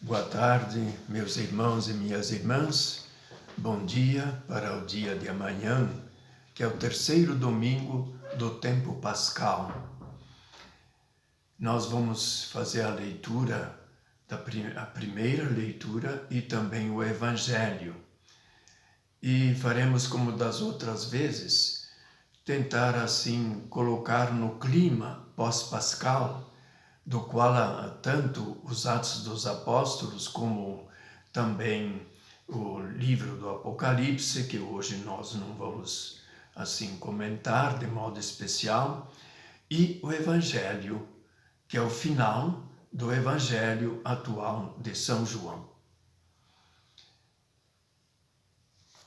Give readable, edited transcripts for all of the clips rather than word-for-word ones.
Boa tarde, meus irmãos e minhas irmãs. Bom dia para o dia de amanhã, que é o terceiro domingo do tempo pascal. Nós vamos fazer a leitura, a primeira leitura e também o Evangelho. E faremos como das outras vezes, tentar assim colocar no clima pós-pascal, do qual tanto os Atos dos Apóstolos como também o livro do Apocalipse, que hoje nós não vamos assim comentar de modo especial, e o Evangelho, que é o final do Evangelho atual de São João.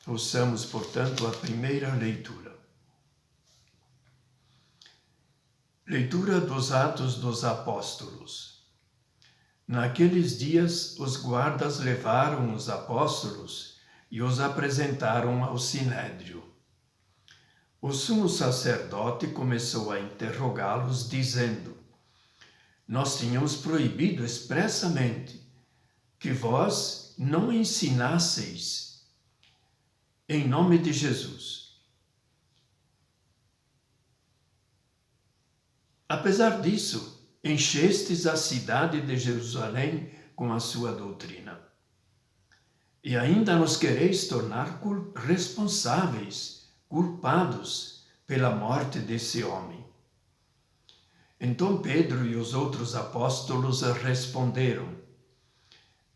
Ouçamos, portanto, a primeira leitura. Leitura dos Atos dos Apóstolos. Naqueles dias, os guardas levaram os apóstolos e os apresentaram ao Sinédrio. O sumo sacerdote começou a interrogá-los, dizendo: Nós tínhamos proibido expressamente que vós não ensinasseis em nome de Jesus. Apesar disso, enchestes a cidade de Jerusalém com a sua doutrina. E ainda nos quereis tornar responsáveis, culpados pela morte desse homem. Então Pedro e os outros apóstolos responderam: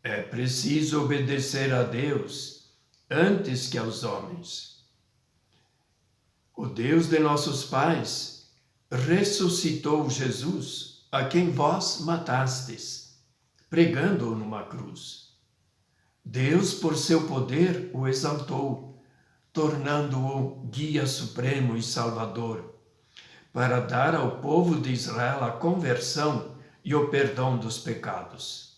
É preciso obedecer a Deus antes que aos homens. O Deus de nossos pais ressuscitou Jesus, a quem vós matastes, pregando-o numa cruz. Deus, por seu poder, o exaltou, tornando-o guia supremo e salvador, para dar ao povo de Israel a conversão e o perdão dos pecados.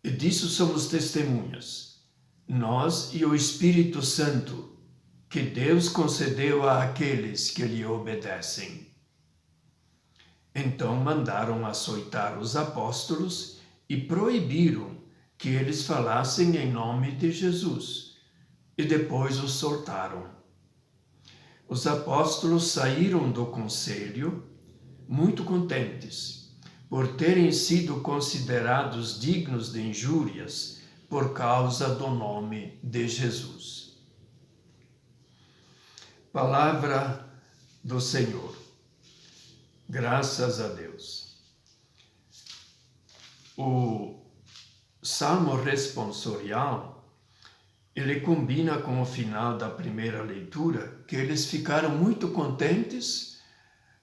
E disso somos testemunhas, nós e o Espírito Santo, que Deus concedeu àqueles que lhe obedecem. Então mandaram açoitar os apóstolos e proibiram que eles falassem em nome de Jesus, e depois os soltaram. Os apóstolos saíram do conselho muito contentes, por terem sido considerados dignos de injúrias por causa do nome de Jesus. Palavra do Senhor. Graças a Deus. O Salmo responsorial, ele combina com o final da primeira leitura, que eles ficaram muito contentes,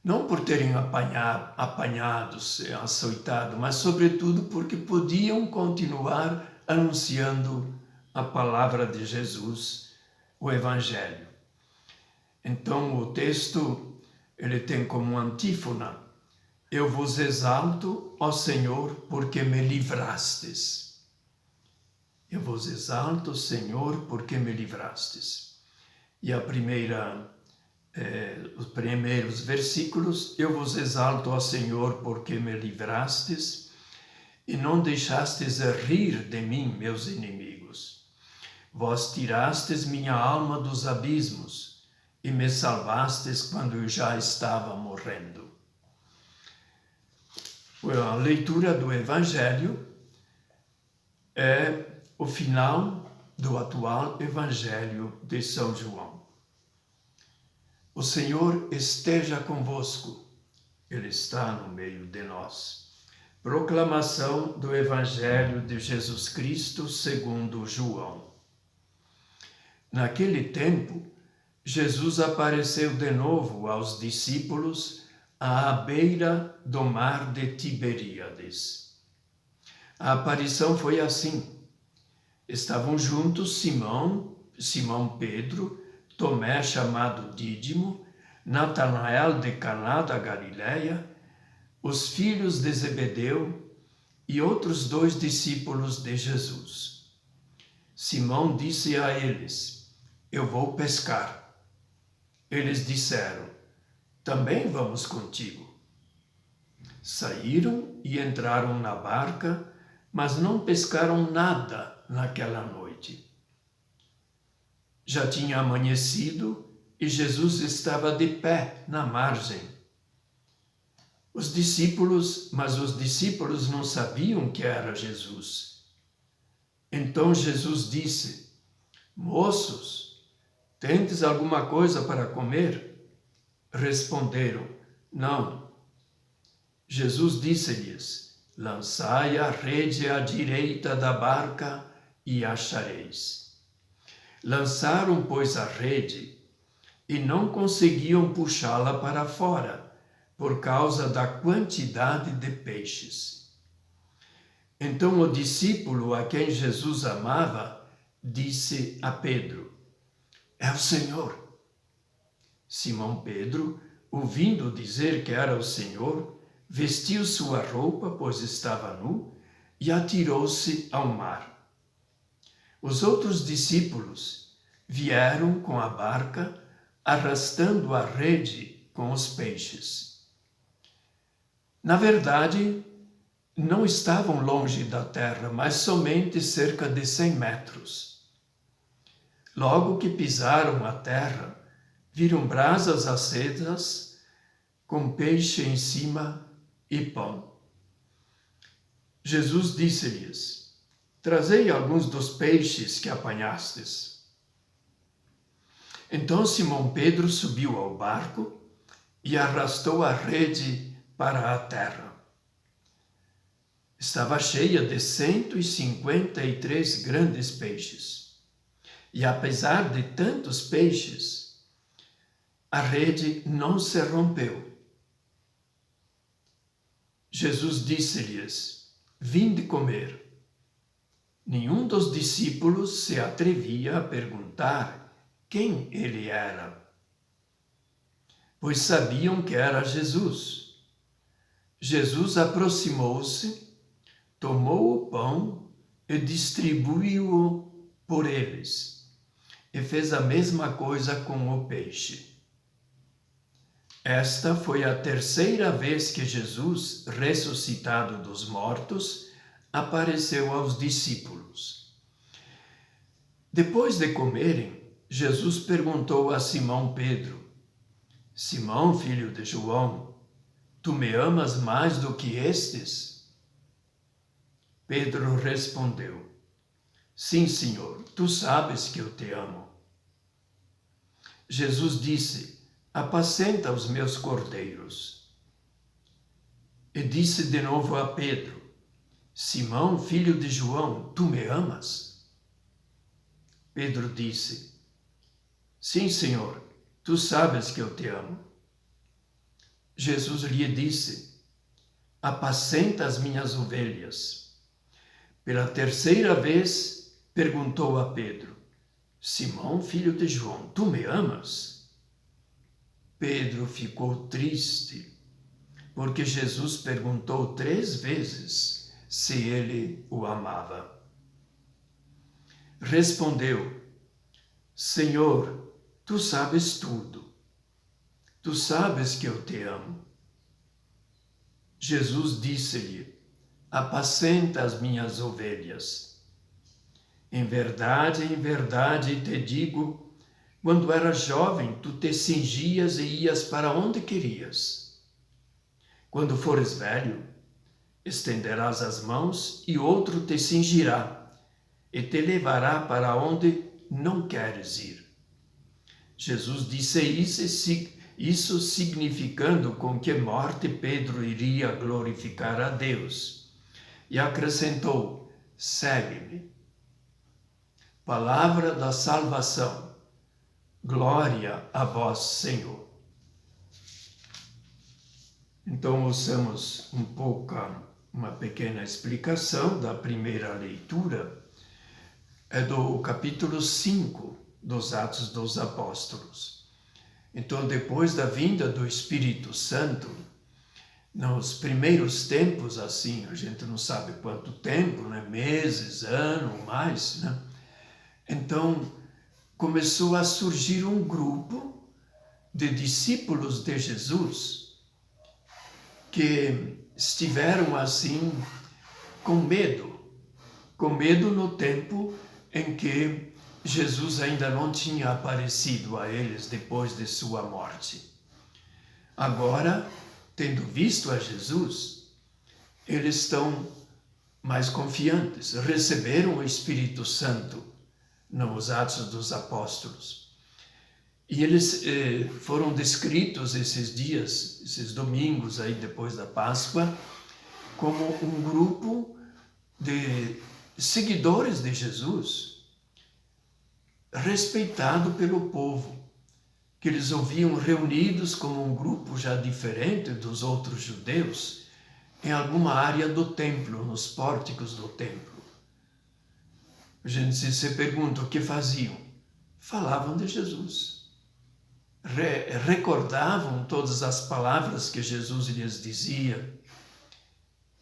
não por terem apanhado, açoitado, mas sobretudo porque podiam continuar anunciando a palavra de Jesus, o Evangelho. Então o texto, ele tem como antífona: Eu vos exalto, ó Senhor, porque me livrastes. Eu vos exalto, Senhor, porque me livrastes. E os primeiros versículos: Eu vos exalto, ó Senhor, porque me livrastes e não deixastes rir de mim, meus inimigos. Vós tirastes minha alma dos abismos e me salvastes quando eu já estava morrendo. A leitura do Evangelho é o final do atual Evangelho de São João. O Senhor esteja convosco, Ele está no meio de nós. Proclamação do Evangelho de Jesus Cristo segundo João. Naquele tempo, Jesus apareceu de novo aos discípulos à beira do mar de Tiberíades. A aparição foi assim. Estavam juntos Simão Pedro, Tomé chamado Dídimo, Natanael de Caná da Galileia, os filhos de Zebedeu e outros 2 discípulos de Jesus. Simão disse a eles: Eu vou pescar. Eles disseram: Também vamos contigo. Saíram e entraram na barca, mas não pescaram nada naquela noite. Já tinha amanhecido e Jesus estava de pé na margem. Mas os discípulos não sabiam que era Jesus. Então Jesus disse: Moços, tendes alguma coisa para comer? Responderam: Não. Jesus disse-lhes: Lançai a rede à direita da barca e achareis. Lançaram, pois, a rede e não conseguiam puxá-la para fora, por causa da quantidade de peixes. Então o discípulo a quem Jesus amava disse a Pedro: É o Senhor. Simão Pedro, ouvindo dizer que era o Senhor, vestiu sua roupa, pois estava nu, e atirou-se ao mar. Os outros discípulos vieram com a barca, arrastando a rede com os peixes. Na verdade, não estavam longe da terra, mas somente cerca de 100 metros. Logo que pisaram a terra, viram brasas acesas, com peixe em cima e pão. Jesus disse-lhes: Trazei alguns dos peixes que apanhastes. Então Simão Pedro subiu ao barco e arrastou a rede para a terra. Estava cheia de 153 grandes peixes. E apesar de tantos peixes, a rede não se rompeu. Jesus disse-lhes: Vinde comer. Nenhum dos discípulos se atrevia a perguntar quem ele era, pois sabiam que era Jesus. Jesus aproximou-se, tomou o pão e distribuiu-o por eles, e fez a mesma coisa com o peixe. Esta foi a terceira vez que Jesus, ressuscitado dos mortos, apareceu aos discípulos. Depois de comerem, Jesus perguntou a Simão Pedro: Simão, filho de João, tu me amas mais do que estes? Pedro respondeu: Sim, Senhor, tu sabes que eu te amo. Jesus disse: Apacenta os meus cordeiros. E disse de novo a Pedro: Simão, filho de João, tu me amas? Pedro disse: Sim, Senhor, tu sabes que eu te amo. Jesus lhe disse: Apacenta as minhas ovelhas. Pela terceira vez perguntou a Pedro: Simão, filho de João, tu me amas? Pedro ficou triste, porque Jesus perguntou 3 vezes se ele o amava. Respondeu: Senhor, tu sabes tudo. Tu sabes que eu te amo. Jesus disse-lhe: Apacenta as minhas ovelhas. Em verdade te digo, quando eras jovem, tu te cingias e ias para onde querias. Quando fores velho, estenderás as mãos e outro te cingirá e te levará para onde não queres ir. Jesus disse isso significando com que morte Pedro iria glorificar a Deus. E acrescentou: Segue-me. Palavra da salvação. Glória a vós, Senhor. Então, ouçamos uma pequena explicação da primeira leitura. É do capítulo 5 dos Atos dos Apóstolos. Então, depois da vinda do Espírito Santo, nos primeiros tempos, assim, a gente não sabe quanto tempo, né? Meses, ano, mais, né? Então, começou a surgir um grupo de discípulos de Jesus que estiveram assim com medo no tempo em que Jesus ainda não tinha aparecido a eles depois de sua morte. Agora, tendo visto a Jesus, eles estão mais confiantes, receberam o Espírito Santo nos Atos dos Apóstolos. E eles foram descritos esses dias, esses domingos aí depois da Páscoa, como um grupo de seguidores de Jesus, respeitado pelo povo, que eles ouviam reunidos como um grupo já diferente dos outros judeus, em alguma área do templo, nos pórticos do templo. A gente se pergunta o que faziam. Falavam de Jesus. Recordavam todas as palavras que Jesus lhes dizia.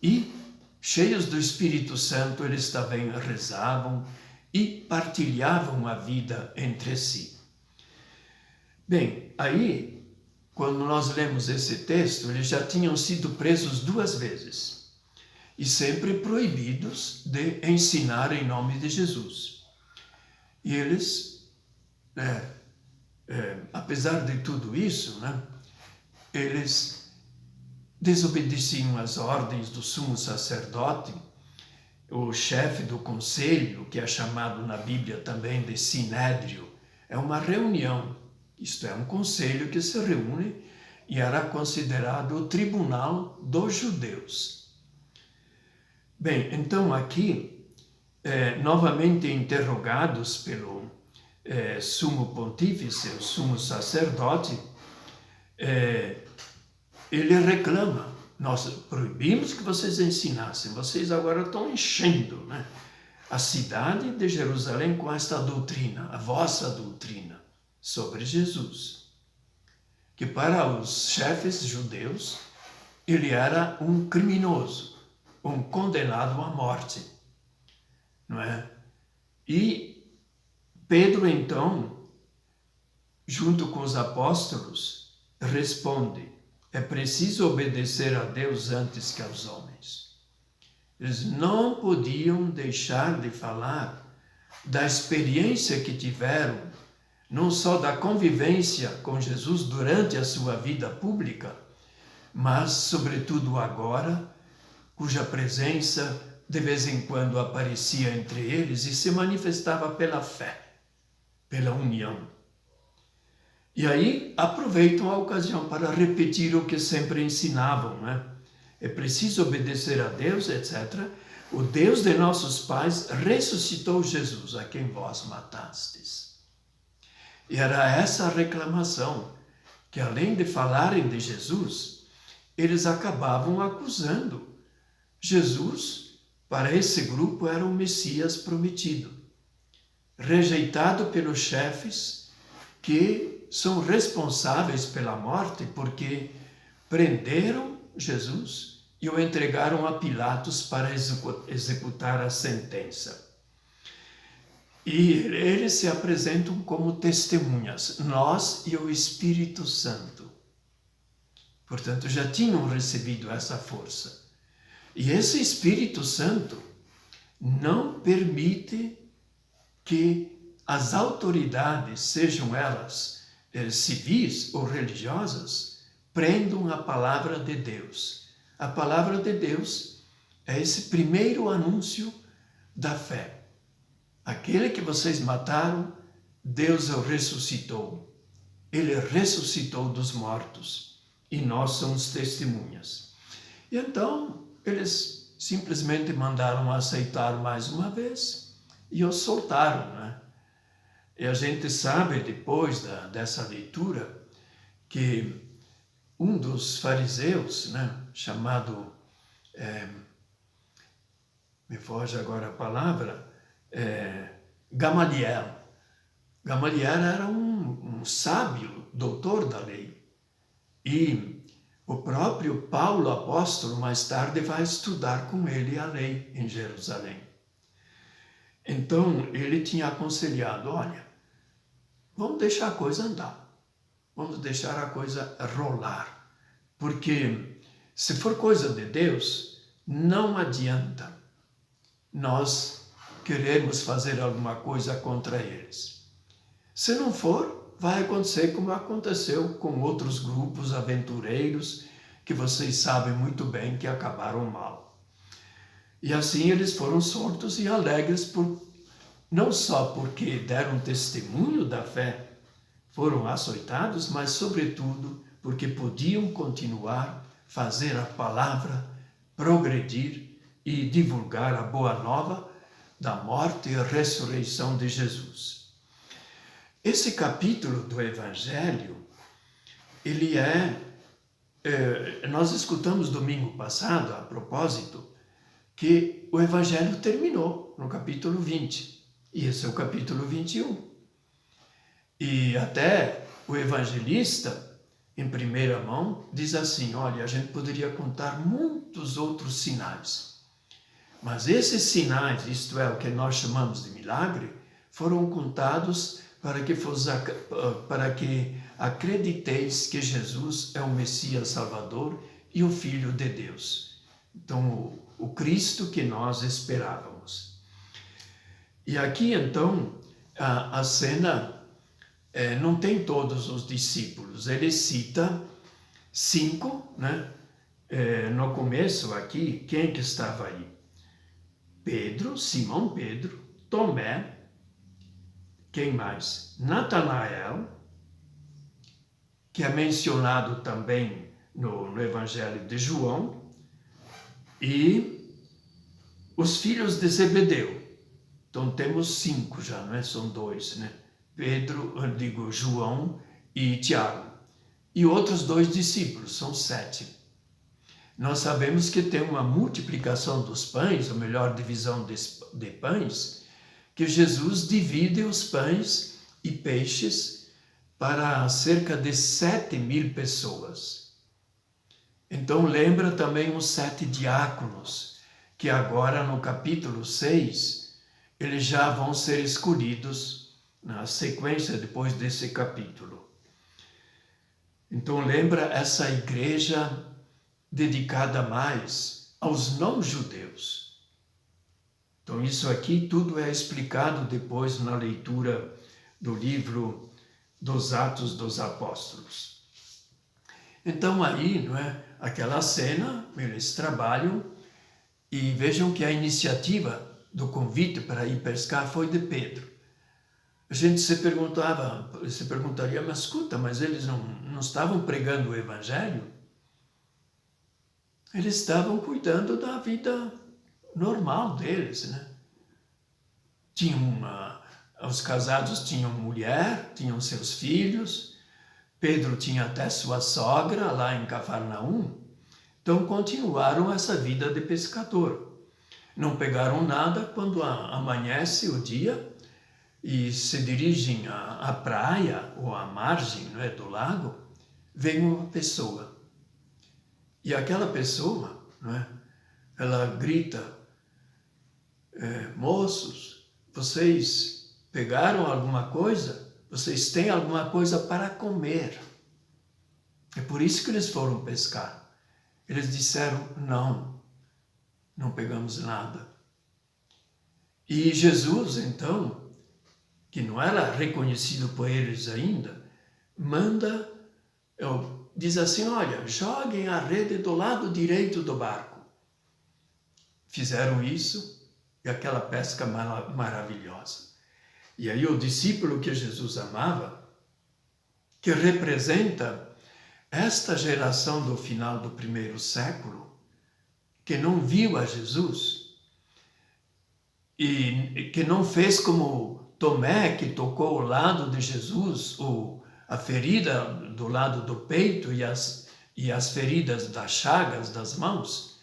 E, cheios do Espírito Santo, eles também rezavam e partilhavam a vida entre si. Bem, aí, quando nós lemos esse texto, eles já tinham sido presos 2 vezes e sempre proibidos de ensinar em nome de Jesus. E eles, apesar de tudo isso, eles desobedeciam às ordens do sumo sacerdote, o chefe do conselho, que é chamado na Bíblia também de sinédrio. É uma reunião, isto é, um conselho que se reúne e era considerado o tribunal dos judeus. Bem, então aqui, novamente interrogados pelo sumo pontífice, o sumo sacerdote, ele reclama: nós proibimos que vocês ensinassem, vocês agora estão enchendo a cidade de Jerusalém com esta doutrina, a vossa doutrina sobre Jesus, que para os chefes judeus ele era um criminoso, um condenado à morte, não é? E Pedro, então, junto com os apóstolos, responde: é preciso obedecer a Deus antes que aos homens. Eles não podiam deixar de falar da experiência que tiveram, não só da convivência com Jesus durante a sua vida pública, mas, sobretudo agora, cuja presença de vez em quando aparecia entre eles e se manifestava pela fé, pela união. E aí aproveitam a ocasião para repetir o que sempre ensinavam, É preciso obedecer a Deus, etc. O Deus de nossos pais ressuscitou Jesus, a quem vós matastes. E era essa a reclamação, que além de falarem de Jesus, eles acabavam acusando. Jesus, para esse grupo, era o Messias prometido, rejeitado pelos chefes que são responsáveis pela morte porque prenderam Jesus e o entregaram a Pilatos para executar a sentença. E eles se apresentam como testemunhas, nós e o Espírito Santo. Portanto, já tinham recebido essa força. E esse Espírito Santo não permite que as autoridades, sejam elas civis ou religiosas, prendam a palavra de Deus. A palavra de Deus é esse primeiro anúncio da fé. Aquele que vocês mataram, Deus o ressuscitou. Ele ressuscitou dos mortos e nós somos testemunhas. E então, eles simplesmente mandaram aceitar mais uma vez e o soltaram, E a gente sabe, depois dessa leitura, que um dos fariseus, chamado, me foge agora a palavra, Gamaliel. Gamaliel era um sábio, doutor da lei. E o próprio Paulo, apóstolo, mais tarde vai estudar com ele a lei em Jerusalém. Então, ele tinha aconselhado: olha, vamos deixar a coisa andar, vamos deixar a coisa rolar, porque Se for coisa de Deus, não adianta nós queremos fazer alguma coisa contra eles. Se não for, vai acontecer como aconteceu com outros grupos aventureiros que vocês sabem muito bem que acabaram mal. E assim eles foram soltos e alegres, não só porque deram testemunho da fé, foram açoitados, mas sobretudo porque podiam continuar, fazer a palavra progredir e divulgar a boa nova da morte e ressurreição de Jesus. Esse capítulo do Evangelho, ele nós escutamos domingo passado, a propósito, que o Evangelho terminou no capítulo 20, e esse é o capítulo 21. E até o evangelista, em primeira mão, diz assim, olha, a gente poderia contar muitos outros sinais, mas esses sinais, isto é, o que nós chamamos de milagre, foram contados para que acrediteis que Jesus é o Messias Salvador e o Filho de Deus. Então, o Cristo que nós esperávamos. E aqui, então, a cena não tem todos os discípulos. Ele cita 5, né? No começo aqui, quem que estava aí? Pedro, Simão Pedro, Tomé, quem mais? Natanael, que é mencionado também no Evangelho de João, e os filhos de Zebedeu. Então temos 5 já, não é? São 2, né? João e Tiago. E outros 2 discípulos, são 7. Nós sabemos que tem uma multiplicação dos pães, ou melhor, divisão de pães, que Jesus divide os pães e peixes para cerca de 7.000 pessoas. Então lembra também os 7 diáconos, que agora no capítulo 6, eles já vão ser escolhidos na sequência depois desse capítulo. Então lembra essa igreja dedicada mais aos não-judeus. Então isso aqui tudo é explicado depois na leitura do livro dos Atos dos Apóstolos. Então aí, não é, aquela cena, eles trabalham e vejam que a iniciativa do convite para ir pescar foi de Pedro. A gente se perguntaria, mas escuta, mas eles não estavam pregando o Evangelho? Eles estavam cuidando da vida normal deles, né? Os casados tinham mulher, tinham seus filhos, Pedro tinha até sua sogra lá em Cafarnaum, então continuaram essa vida de pescador. Não pegaram nada quando amanhece o dia e se dirigem à praia ou à margem, não é, do lago, vem uma pessoa. E aquela pessoa, não é, ela grita, moços, vocês pegaram alguma coisa? Vocês têm alguma coisa para comer? É por isso que eles foram pescar. Eles disseram, não pegamos nada. E Jesus, então, que não era reconhecido por eles ainda, diz assim, olha, joguem a rede do lado direito do barco. Fizeram isso e aquela pesca maravilhosa. E aí o discípulo que Jesus amava, que representa esta geração do final do primeiro século, que não viu a Jesus e que não fez como Tomé, que tocou o lado de Jesus, ou a ferida do lado do peito e as feridas das chagas das mãos,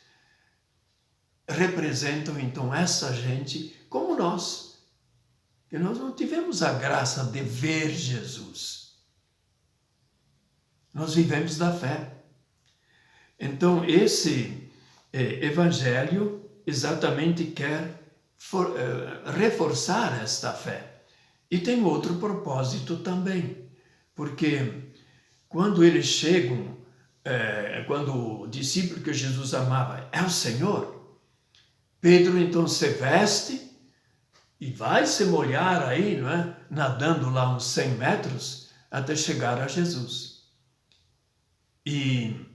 representam então essa gente como nós, que nós não tivemos a graça de ver Jesus. Nós vivemos da fé. Então esse evangelho exatamente quer reforçar esta fé. E tem outro propósito também, porque quando eles chegam quando o discípulo que Jesus amava é o Senhor, Pedro então se veste e vai se molhar aí, não é? Nadando lá uns 100 metros até chegar a Jesus. E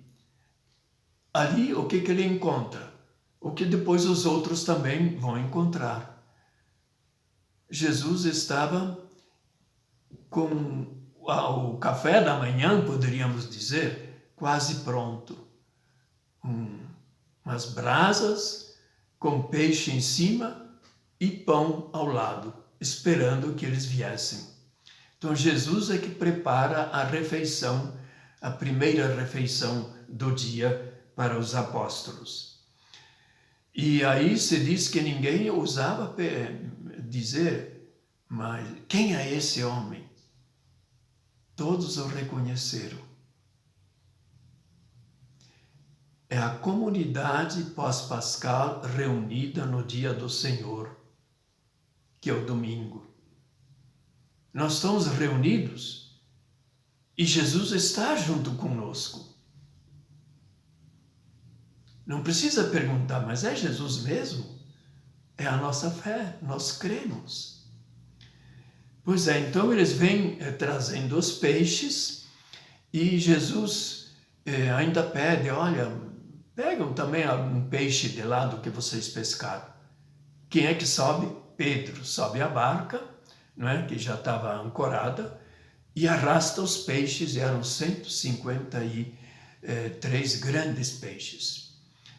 ali o que ele encontra? O que depois os outros também vão encontrar. Jesus estava com o café da manhã, poderíamos dizer, quase pronto. Umas brasas com peixe em cima e pão ao lado, esperando que eles viessem. Então Jesus é que prepara a refeição, a primeira refeição do dia para os apóstolos. E aí se diz que ninguém ousava dizer, mas quem é esse homem? Todos o reconheceram. É a comunidade pós-pascal reunida no dia do Senhor, que é o domingo. Nós estamos reunidos e Jesus está junto conosco. Não precisa perguntar, mas é Jesus mesmo? É a nossa fé, nós cremos. Pois é, então eles vêm trazendo os peixes e Jesus ainda pede, olha, pegam também algum peixe de lá do que vocês pescaram. Quem é que sobe? Pedro sobe a barca, não é? Que já estava ancorada, e arrasta os peixes, e eram 153 grandes peixes.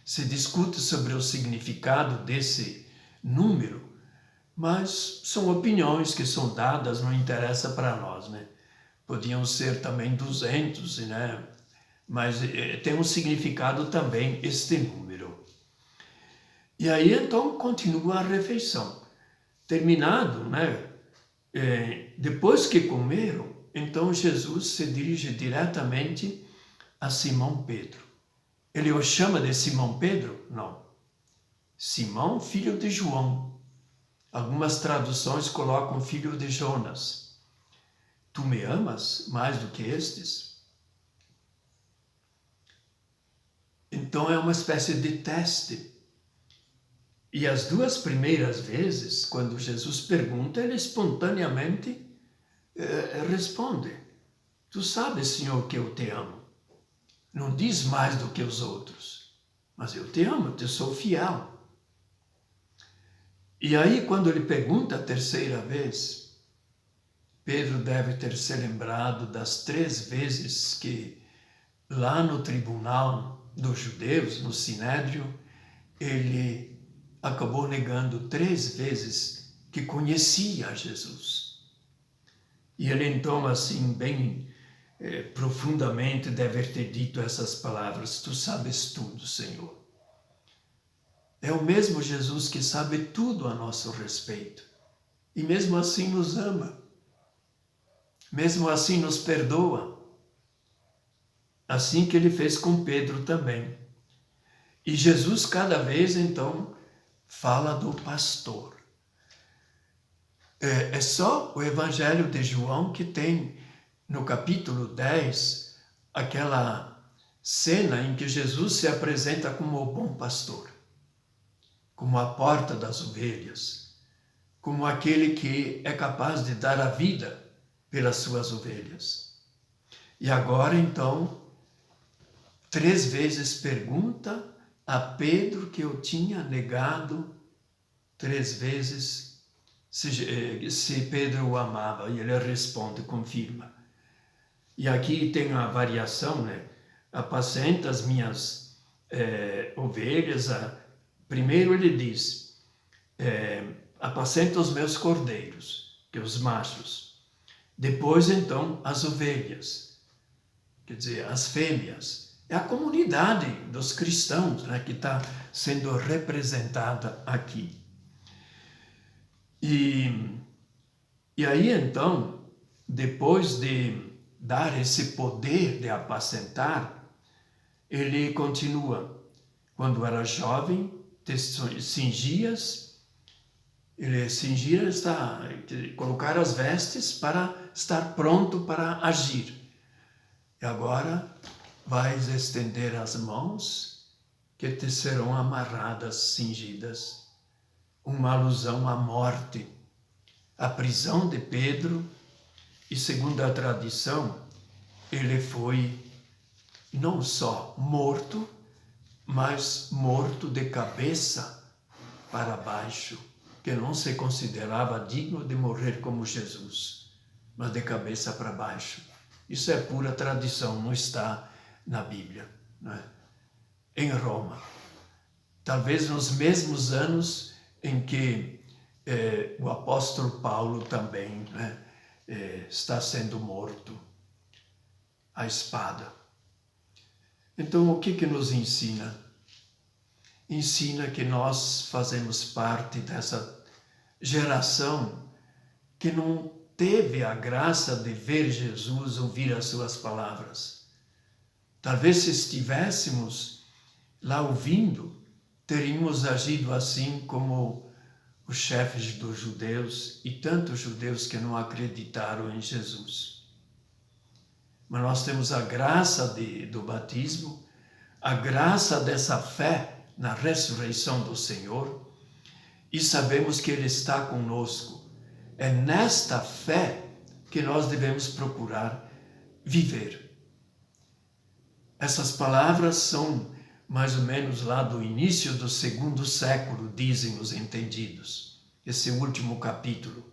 Se discute sobre o significado desse número, mas são opiniões que são dadas, não interessa para nós, né? Podiam ser também 200, né? Mas tem um significado também este número. E aí então continua a refeição. Terminado, né? Depois que comeram, então Jesus se dirige diretamente a Simão Pedro. Ele o chama de Simão Pedro? Não. Simão, filho de João. Algumas traduções colocam filho de Jonas. Tu me amas mais do que estes? Então é uma espécie de teste. E as duas primeiras vezes, quando Jesus pergunta, ele espontaneamente responde: Tu sabes, Senhor, que eu te amo. Não diz mais do que os outros, mas eu te amo, eu te sou fiel. E aí, quando ele pergunta a terceira vez, Pedro deve ter se lembrado das 3 vezes que lá no tribunal dos judeus, no Sinédrio, ele acabou negando 3 vezes que conhecia Jesus. E ele então, assim, bem profundamente deve ter dito essas palavras: Tu sabes tudo, Senhor. É o mesmo Jesus que sabe tudo a nosso respeito. E mesmo assim nos ama. Mesmo assim nos perdoa. Assim que ele fez com Pedro também. E Jesus cada vez, então, fala do pastor. É só o Evangelho de João que tem, no capítulo 10, aquela cena em que Jesus se apresenta como o bom pastor, como a porta das ovelhas, como aquele que é capaz de dar a vida pelas suas ovelhas. E agora, então, 3 vezes pergunta a Pedro, que eu tinha negado 3 vezes, se Pedro o amava. E ele responde, confirma. E aqui tem a variação, né? Apacenta as minhas ovelhas. Primeiro ele diz, apacenta os meus cordeiros, que os machos. Depois, então, as ovelhas, quer dizer, as fêmeas. É a comunidade dos cristãos, né, que está sendo representada aqui. E aí, então, depois de dar esse poder de apacentar, ele continua. Quando era jovem, te cingias, ele cingir está, colocar as vestes para estar pronto para agir. E agora vais estender as mãos, que te serão amarradas, cingidas. Uma alusão à morte, à prisão de Pedro, e segundo a tradição, ele foi não só morto, mas morto de cabeça para baixo, que não se considerava digno de morrer como Jesus, mas de cabeça para baixo. Isso é pura tradição, não está na Bíblia, não é? Em Roma. Talvez nos mesmos anos em que o apóstolo Paulo também, né, está sendo morto à espada. Então, o que nos ensina? Ensina que nós fazemos parte dessa geração que não teve a graça de ver Jesus, ouvir as suas palavras. Talvez se estivéssemos lá ouvindo, teríamos agido assim como os chefes dos judeus e tantos judeus que não acreditaram em Jesus. Mas nós temos a graça do batismo, a graça dessa fé na ressurreição do Senhor, e sabemos que Ele está conosco. É nesta fé que nós devemos procurar viver. Essas palavras são mais ou menos lá do início do 2º século, dizem os entendidos. Esse último capítulo,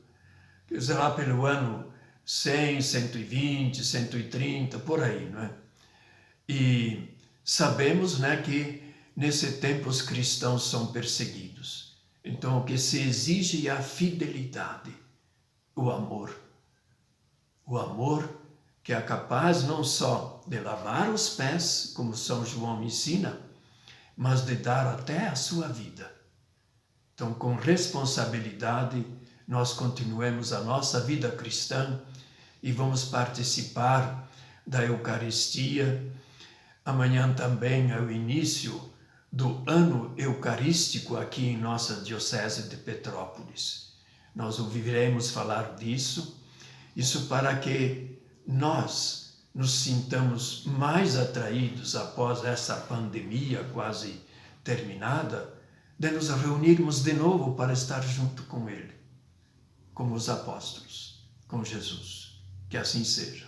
quer dizer, lá pelo ano 100, 120, 130, por aí, não é? E sabemos, né, que nesse tempo os cristãos são perseguidos. Então, o que se exige é a fidelidade, o amor. O amor que é capaz não só de lavar os pés, como São João ensina, mas de dar até a sua vida. Então, com responsabilidade, nós continuemos a nossa vida cristã e vamos participar da Eucaristia. Amanhã também é o início do ano eucarístico aqui em nossa Diocese de Petrópolis. Nós ouviremos falar disso, isso para que nós nos sintamos mais atraídos após essa pandemia quase terminada, de nos reunirmos de novo para estar junto com Ele, como os apóstolos, com Jesus. Que assim seja.